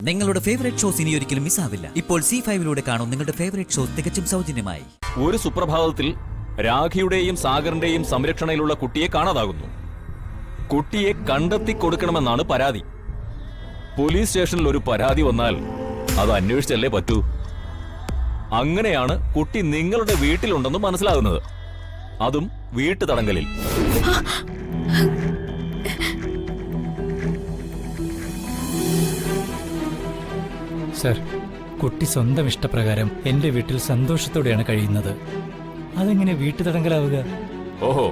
നിങ്ങളുടെ favourite shows ഇനി ഒരിക്കലും മിസ്സാവില്ല. ഇപ്പോൾ C5-ലൂടെ കാണും നിങ്ങളുടെ ഫേവറേറ്റ് ഷോസ് തികച്ചും സൗജന്യമായി. ഒരു സുപ്രഭാതത്തിൽ രാഖിയുടെയും സാഗറിന്റെയും സംരക്ഷണയിലുള്ള കുട്ടിയെ കാണാതാകുന്നു. കുട്ടിയെ കണ്ടെത്തി കൊടുക്കണമെന്നാണ് പരാതി. പോലീസ് സ്റ്റേഷനിൽ ഒരു പരാതി വന്നാൽ അത് അന്വേഷിച്ചല്ലേ പറ്റൂ. അങ്ങനെയാണ് കുട്ടി നിങ്ങളുടെ വീട്ടിലുണ്ടെന്ന് മനസ്സിലാകുന്നത്, അതും വീട്ടുതടങ്കലിൽ. സർ, കുട്ടി സ്വന്തം ഇഷ്ടപ്രകാരം എന്റെ വീട്ടിൽ സന്തോഷത്തോടെയാണ് കഴിയുന്നത്. അതെങ്ങനെ വീട്ടുതടങ്കലാവുക? ഓഹോ,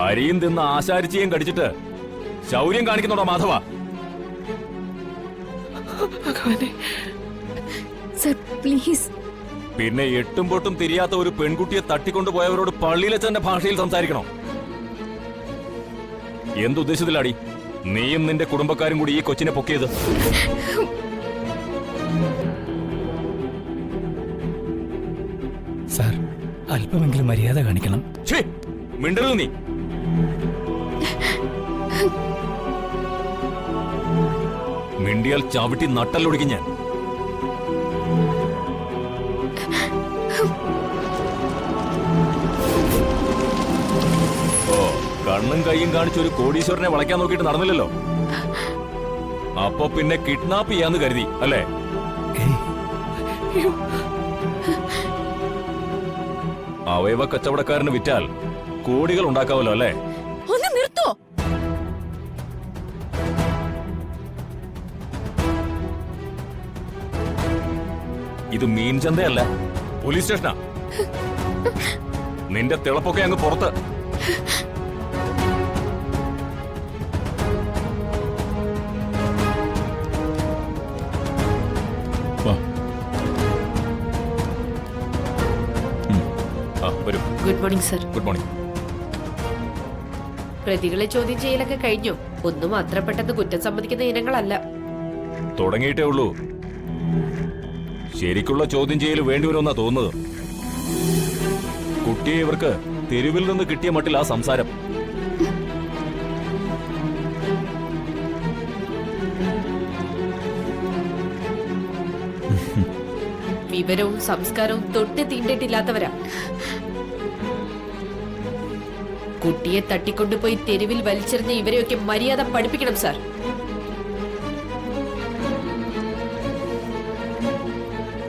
അരിയും തിന്ന് ആശാരിച്ചിയും കടിച്ചിട്ട് ശൗര്യം കാണിക്കുന്നുണ്ടോ മാധവ? പിന്നെ എട്ടും പൊട്ടും തിരിയാത്ത ഒരു പെൺകുട്ടിയെ തട്ടിക്കൊണ്ടുപോയവരോട് പള്ളിയിലച്ചന്റെ ഭാഷയിൽ സംസാരിക്കണോ? എന്തുദ്ദേശത്തിലാടി നീയും നിന്റെ കുടുംബക്കാരും കൂടി ഈ കൊച്ചിനെ പൊക്കിയത്? സാർ, അല്പമെങ്കിലും മര്യാദ കാണിക്കണം. മിണ്ടരുത് നീ. മിണ്ടിയാൽ ചവിട്ടി നട്ടല്ലൊടിക്കും ഞാൻ. ഓ, കണ്ണും കൈയും കാണിച്ചൊരു കോടീശ്വരനെ വളയ്ക്കാൻ നോക്കിയിട്ട് നടന്നില്ലല്ലോ. അപ്പൊ പിന്നെ കിഡ്നാപ്പ് ചെയ്യാന്ന് കരുതി അല്ലേ? അവയവ കച്ചവടക്കാരന് വിറ്റാൽ കോടികൾ ഉണ്ടാക്കാവല്ലോ അല്ലേ? ഒന്ന് നിർത്തോ? ഇത് മീൻ ചന്തയല്ല, പോലീസ് സ്റ്റേഷനാ. നിന്റെ തിളപ്പൊക്കെ അങ്ങ് പുറത്ത്. Good morning sir. Good morning. പ്രതികളെ ചോദ്യം ചെയ്യലൊക്കെ കഴിഞ്ഞു. ഒന്നും അത്ര പെട്ടെന്ന് കുറ്റം സമ്മതിക്കുന്ന ഇനങ്ങളല്ല. തുടങ്ങിയിട്ടേ ഉള്ളൂ. ശരിക്കുള്ള ചോദ്യം ചെയ്യൽ വേണ്ടിവരുമെന്നാ തോന്നുന്നത്. കുട്ടിയെ ഇവർക്ക് തെരുവിൽ നിന്ന് കിട്ടിയ മട്ടിൽ ആ സംസാരം. വിവരവും സംസ്കാരവും തൊട്ട് തീണ്ടിട്ടില്ലാത്തവരാ. കുട്ടിയെ തട്ടിക്കൊണ്ടുപോയി തെരുവിൽ വലിച്ചെറിഞ്ഞ ഇവരെയൊക്കെ മര്യാദ പഠിപ്പിക്കണം സാർ.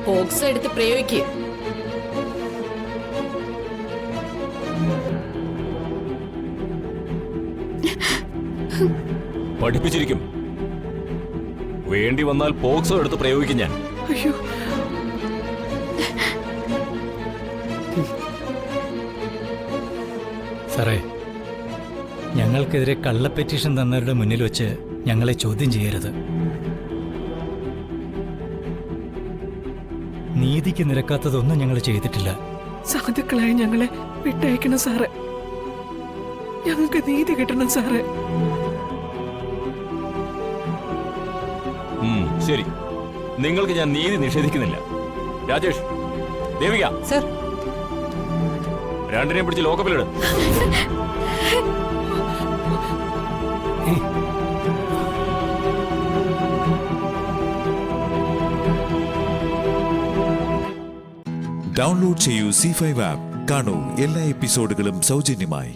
പോക്സോ എടുത്ത് പ്രയോഗിക്കുക. പഠിപ്പിച്ചിരിക്കും. വേണ്ടി വന്നാൽ പോക്സോ എടുത്ത് പ്രയോഗിക്കും ഞാൻ. സാറേ, ഞങ്ങൾക്കെതിരെ കള്ളപ്പെറ്റീഷൻ തന്നവരുടെ മുന്നിൽ വെച്ച് ഞങ്ങളെ ചോദ്യം ചെയ്യരുത്. നീതിക്ക് നിരക്കാത്തതൊന്നും ഞങ്ങൾ ചെയ്തിട്ടില്ല. സാധുക്കളായി ഞങ്ങളെ വിട്ടയക്കണം സാറേ. ഞങ്ങൾക്ക് നീതി കിട്ടണം സാറേ. ശരി, നിങ്ങൾക്ക് ഞാൻ നീതി നിഷേധിക്കുന്നില്ല. രാജേഷ്, ദേവിക സർ, രണ്ടിനെയും പിടിച്ച് ലോക്കപ്പിലിട്. ഡൗൺലോഡ് ചെയ്യൂ C5 ആപ്പ്. കാണൂ എല്ലാ എപ്പിസോഡുകളും സൗജന്യമായി.